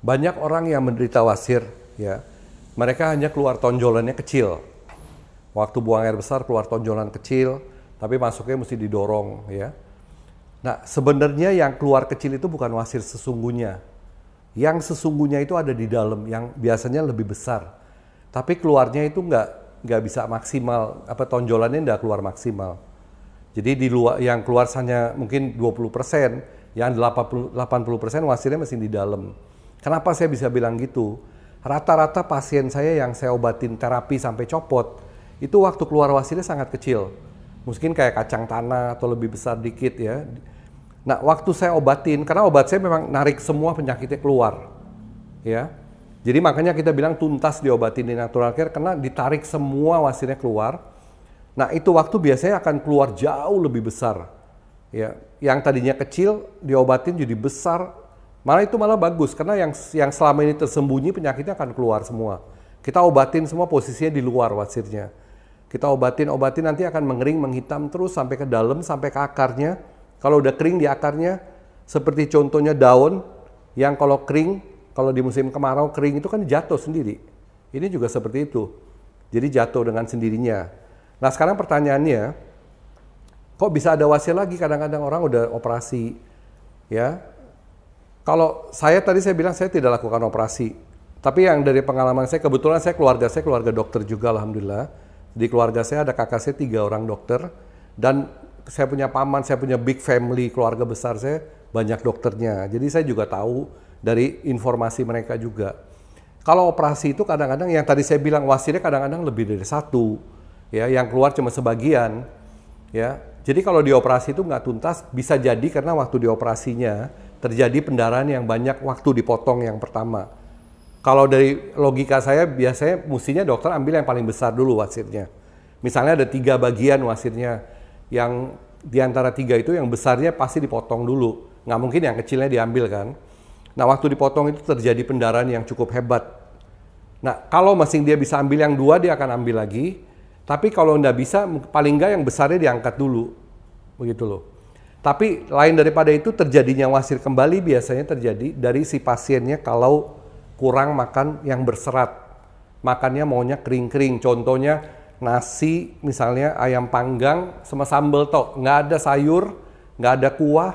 Banyak orang yang menderita wasir, ya, mereka hanya keluar tonjolannya kecil. Waktu buang air besar keluar tonjolan kecil, tapi masuknya mesti didorong, ya. Nah, sebenarnya yang keluar kecil itu bukan wasir sesungguhnya. Yang sesungguhnya itu ada di dalam, yang biasanya lebih besar. Tapi keluarnya itu nggak bisa maksimal, tonjolannya nggak keluar maksimal. Jadi di luar yang keluar hanya mungkin 20%, yang 80% wasirnya masih di dalam. Kenapa saya bisa bilang gitu? Rata-rata pasien saya yang saya obatin terapi sampai copot, itu waktu keluar wasirnya sangat kecil. Mungkin kayak kacang tanah atau lebih besar dikit ya. Nah, waktu saya obatin, karena obat saya memang narik semua penyakitnya keluar. Ya. Jadi makanya kita bilang tuntas diobatin di Natural Care karena ditarik semua wasirnya keluar. Nah, itu waktu biasanya akan keluar jauh lebih besar. Ya, yang tadinya kecil diobatin jadi besar. Malah itu malah bagus karena yang selama ini tersembunyi penyakitnya akan keluar semua. Kita obatin semua posisinya di luar wasirnya. Kita obatin nanti akan mengering, menghitam terus sampai ke dalam, sampai ke akarnya. Kalau udah kering di akarnya, seperti contohnya daun yang kalau kering, kalau di musim kemarau kering itu kan jatuh sendiri. Ini juga seperti itu. Jadi jatuh dengan sendirinya. Nah, sekarang pertanyaannya, kok bisa ada wasir lagi? Kadang-kadang orang udah operasi, ya. Kalau saya bilang saya tidak lakukan operasi. Tapi yang dari pengalaman saya, kebetulan keluarga saya keluarga dokter juga, alhamdulillah. Di keluarga saya ada kakak saya 3 orang dokter. Dan saya punya paman, saya punya big family, keluarga besar saya banyak dokternya. Jadi saya juga tahu dari informasi mereka juga. Kalau operasi itu kadang-kadang yang tadi saya bilang wasirnya kadang-kadang lebih dari 1. Ya, yang keluar cuma sebagian. Ya, jadi kalau dioperasi itu nggak tuntas, bisa jadi karena waktu dioperasinya terjadi pendarahan yang banyak waktu dipotong yang pertama. Kalau dari logika saya biasanya mestinya dokter ambil yang paling besar dulu wasirnya. Misalnya ada 3 bagian wasirnya, yang di antara 3 itu yang besarnya pasti dipotong dulu. Nggak mungkin yang kecilnya diambil kan. Nah, waktu dipotong itu terjadi pendarahan yang cukup hebat. Nah, kalau masing dia bisa ambil yang 2, dia akan ambil lagi. Tapi kalau nggak bisa, paling nggak yang besarnya diangkat dulu. Begitu loh. Tapi lain daripada itu, terjadinya wasir kembali biasanya terjadi dari si pasiennya kalau kurang makan yang berserat. Makannya maunya kering-kering. Contohnya nasi, misalnya ayam panggang sama sambal tok. Nggak ada sayur, nggak ada kuah.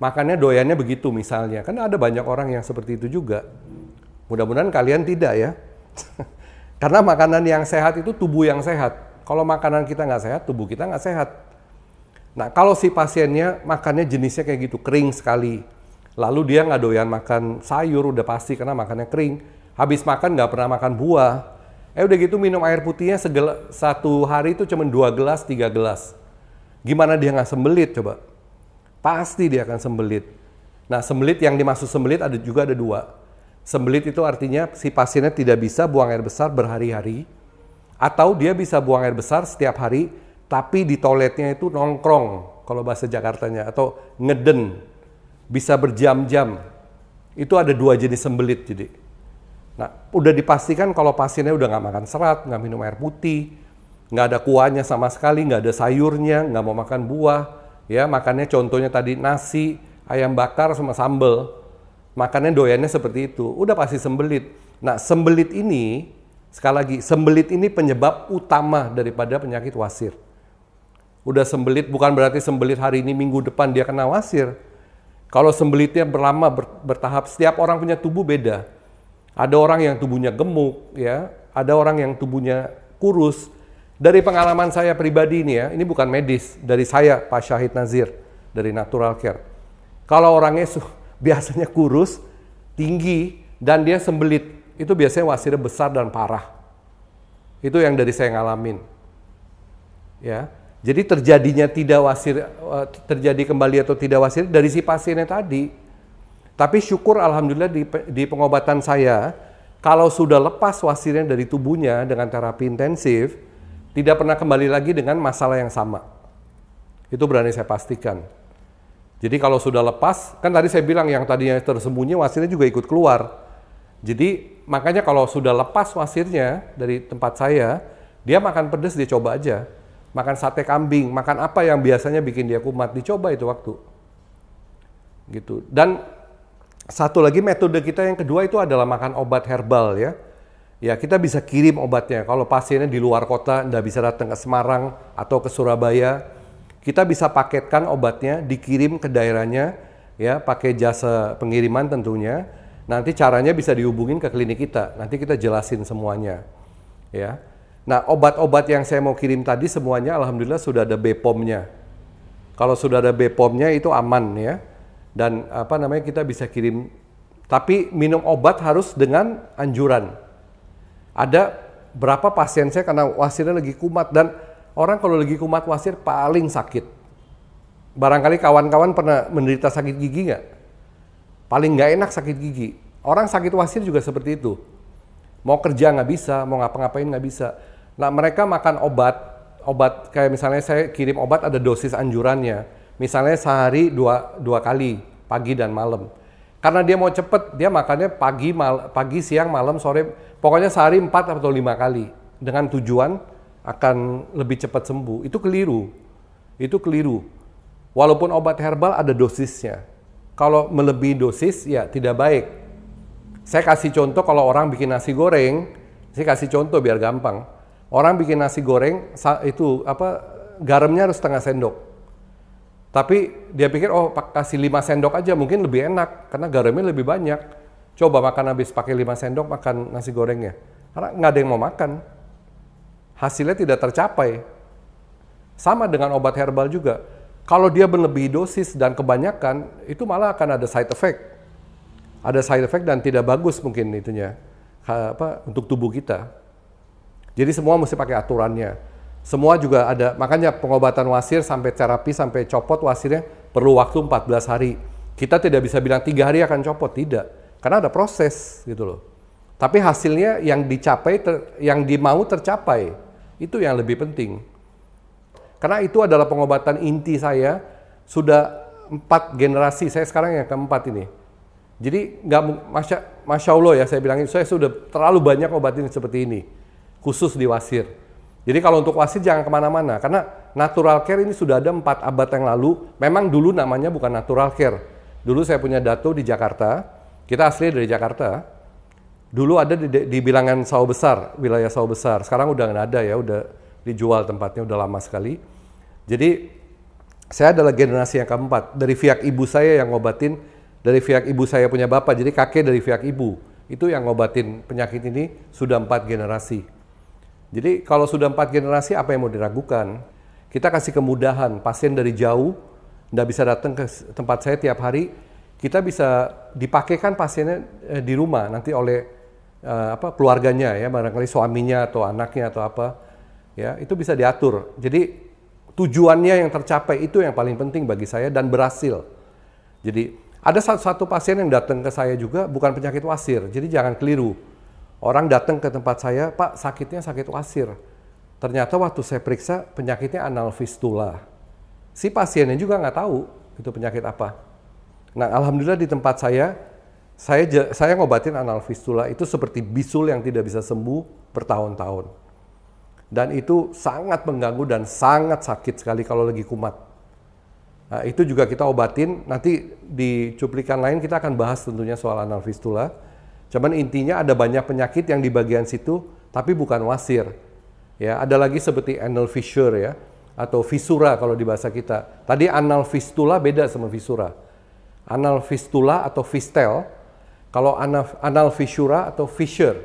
Makannya doyannya begitu misalnya. Kan ada banyak orang yang seperti itu juga. Mudah-mudahan kalian tidak ya. Karena makanan yang sehat itu tubuh yang sehat. Kalau makanan kita nggak sehat, tubuh kita nggak sehat. Nah, kalau si pasiennya makannya jenisnya kayak gitu, kering sekali. Lalu dia nggak doyan makan sayur, udah pasti karena makannya kering. Habis makan nggak pernah makan buah. Udah gitu minum air putihnya satu hari itu cuma 2 gelas, 3 gelas. Gimana dia nggak sembelit coba? Pasti dia akan sembelit. Nah, sembelit yang dimaksud sembelit ada 2. Sembelit itu artinya si pasiennya tidak bisa buang air besar berhari-hari. Atau dia bisa buang air besar setiap hari, tapi di toiletnya itu nongkrong, kalau bahasa Jakartanya, atau ngeden, bisa berjam-jam. Itu ada 2 jenis sembelit jadi. Nah, udah dipastikan kalau pasiennya udah nggak makan serat, nggak minum air putih, nggak ada kuahnya sama sekali, nggak ada sayurnya, nggak mau makan buah, ya makannya contohnya tadi nasi, ayam bakar sama sambal, makannya doyannya seperti itu, udah pasti sembelit. Nah, sembelit ini, sekali lagi, sembelit ini penyebab utama daripada penyakit wasir. Udah sembelit bukan berarti sembelit hari ini, minggu depan dia kena wasir. Kalau sembelitnya berlama, bertahap, setiap orang punya tubuh beda. Ada orang yang tubuhnya gemuk, ya, ada orang yang tubuhnya kurus. Dari pengalaman saya pribadi ini ya, ini bukan medis, dari saya Pak Syahid Nazir dari Natural Care. Kalau orangnya biasanya kurus, tinggi, dan dia sembelit, itu biasanya wasirnya besar dan parah. Itu yang dari saya ngalamin. Ya. Jadi terjadinya terjadi kembali atau tidak wasir dari si pasiennya tadi. Tapi syukur alhamdulillah di pengobatan saya, kalau sudah lepas wasirnya dari tubuhnya dengan terapi intensif, tidak pernah kembali lagi dengan masalah yang sama. Itu berani saya pastikan. Jadi kalau sudah lepas, kan tadi saya bilang yang tadinya tersembunyi wasirnya juga ikut keluar. Jadi makanya kalau sudah lepas wasirnya dari tempat saya, dia makan pedas dia coba aja. Makan sate kambing, makan apa yang biasanya bikin dia kumat, dicoba itu waktu. Gitu. Dan Satu lagi metode kita yang kedua itu adalah makan obat herbal ya. Ya, kita bisa kirim obatnya. Kalau pasiennya di luar kota, nggak bisa datang ke Semarang atau ke Surabaya, kita bisa paketkan obatnya, dikirim ke daerahnya, ya, pakai jasa pengiriman tentunya. Nanti caranya bisa dihubungin ke klinik kita. Nanti kita jelasin semuanya, ya. Nah, obat-obat yang saya mau kirim tadi semuanya, alhamdulillah sudah ada BPOM-nya. Kalau sudah ada BPOM-nya itu aman ya. Dan apa namanya kita bisa kirim. Tapi minum obat harus dengan anjuran. Ada berapa pasien saya karena wasirnya lagi kumat, dan orang kalau lagi kumat wasir paling sakit. Barangkali kawan-kawan pernah menderita sakit gigi nggak? Paling nggak enak sakit gigi. Orang sakit wasir juga seperti itu. Mau kerja nggak bisa, mau ngapa-ngapain nggak bisa. Nah, mereka makan obat kayak misalnya saya kirim obat ada dosis anjurannya. Misalnya sehari dua kali, pagi dan malam. Karena dia mau cepet, dia makannya pagi, siang, malam, sore. Pokoknya sehari 4 atau 5 kali. Dengan tujuan akan lebih cepat sembuh. Itu keliru. Itu keliru. Walaupun obat herbal ada dosisnya. Kalau melebihi dosis, ya tidak baik. Saya kasih contoh kalau orang bikin nasi goreng. Saya kasih contoh biar gampang. Orang bikin nasi goreng, itu garamnya harus setengah sendok. Tapi dia pikir, oh kasih 5 sendok aja mungkin lebih enak, karena garamnya lebih banyak. Coba makan habis pakai 5 sendok makan nasi gorengnya. Karena nggak ada yang mau makan. Hasilnya tidak tercapai. Sama dengan obat herbal juga. Kalau dia berlebih dosis dan kebanyakan, itu malah akan ada side effect. Ada side effect dan tidak bagus mungkin itunya untuk tubuh kita. Jadi semua mesti pakai aturannya. Semua juga ada, makanya pengobatan wasir sampai terapi, sampai copot wasirnya perlu waktu 14 hari. Kita tidak bisa bilang 3 hari akan copot, tidak. Karena ada proses gitu loh. Tapi hasilnya yang dicapai, yang dimau tercapai, itu yang lebih penting. Karena itu adalah pengobatan inti saya, sudah 4 generasi, saya sekarang yang keempat ini. Jadi nggak, Masya Allah ya saya bilang, saya sudah terlalu banyak obatin seperti ini, khusus di wasir. Jadi kalau untuk wasir jangan kemana-mana, karena natural care ini sudah ada 4 abad yang lalu. Memang dulu namanya bukan natural care. Dulu saya punya dato di Jakarta, kita asli dari Jakarta. Dulu ada di bilangan Sawah Besar, wilayah Sawah Besar. Sekarang udah nggak ada ya, udah dijual tempatnya, udah lama sekali. Jadi saya adalah generasi yang keempat. Dari pihak ibu saya yang ngobatin, dari pihak ibu saya punya bapak, jadi kakek dari pihak ibu. Itu yang ngobatin penyakit ini sudah 4 generasi. Jadi kalau sudah 4 generasi, apa yang mau diragukan? Kita kasih kemudahan, pasien dari jauh, nggak bisa datang ke tempat saya tiap hari, kita bisa dipakaikan pasiennya di rumah, nanti oleh keluarganya ya, barangkali suaminya atau anaknya atau apa, ya itu bisa diatur. Jadi tujuannya yang tercapai itu yang paling penting bagi saya dan berhasil. Jadi ada satu pasien yang datang ke saya juga bukan penyakit wasir, jadi jangan keliru. Orang datang ke tempat saya, Pak sakitnya sakit wasir. Ternyata waktu saya periksa penyakitnya anal fistula. Si pasiennya juga nggak tahu itu penyakit apa. Nah alhamdulillah di tempat saya ngobatin anal fistula itu seperti bisul yang tidak bisa sembuh bertahun-tahun. Dan itu sangat mengganggu dan sangat sakit sekali kalau lagi kumat. Nah, itu juga kita obatin, nanti di cuplikan lain kita akan bahas tentunya soal anal fistula. Cuman intinya ada banyak penyakit yang di bagian situ, tapi bukan wasir. Ya, ada lagi seperti anal fissure ya, atau fisura kalau di bahasa kita. Tadi anal fistula beda sama fisura. Anal fistula atau fistel, kalau anal fissura atau fissure,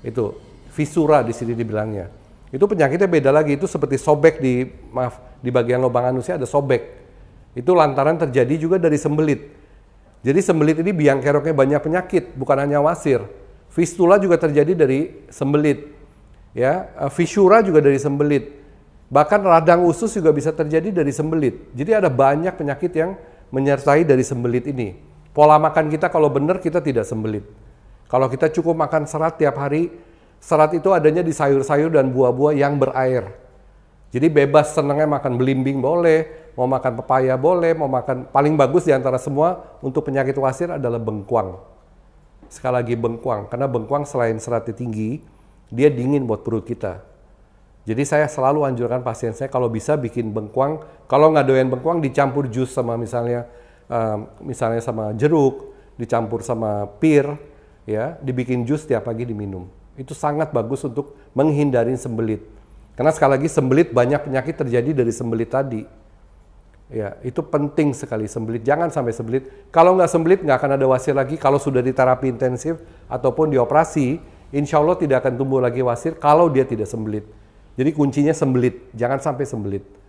itu fisura di sini dibilangnya. Itu penyakitnya beda lagi, itu seperti sobek di bagian lubang anusnya ada sobek. Itu lantaran terjadi juga dari sembelit. Jadi sembelit ini biang keroknya banyak penyakit, bukan hanya wasir. Fistula juga terjadi dari sembelit. Ya, fissura juga dari sembelit. Bahkan radang usus juga bisa terjadi dari sembelit. Jadi ada banyak penyakit yang menyertai dari sembelit ini. Pola makan kita kalau benar kita tidak sembelit. Kalau kita cukup makan serat tiap hari, serat itu adanya di sayur-sayur dan buah-buah yang berair. Jadi bebas senangnya makan belimbing boleh, mau makan pepaya boleh, mau makan, paling bagus di antara semua untuk penyakit wasir adalah bengkuang. Sekali lagi bengkuang, karena bengkuang selain seratnya tinggi, dia dingin buat perut kita. Jadi saya selalu anjurkan pasien saya kalau bisa bikin bengkuang, kalau nggak doyan bengkuang dicampur jus sama misalnya sama jeruk, dicampur sama pir, ya, dibikin jus tiap pagi diminum. Itu sangat bagus untuk menghindari sembelit. Karena sekali lagi sembelit, banyak penyakit terjadi dari sembelit tadi. Ya, itu penting sekali sembelit. Jangan sampai sembelit. Kalau nggak sembelit, nggak akan ada wasir lagi. Kalau sudah di terapi intensif ataupun dioperasi, insya Allah tidak akan tumbuh lagi wasir kalau dia tidak sembelit. Jadi kuncinya sembelit, jangan sampai sembelit.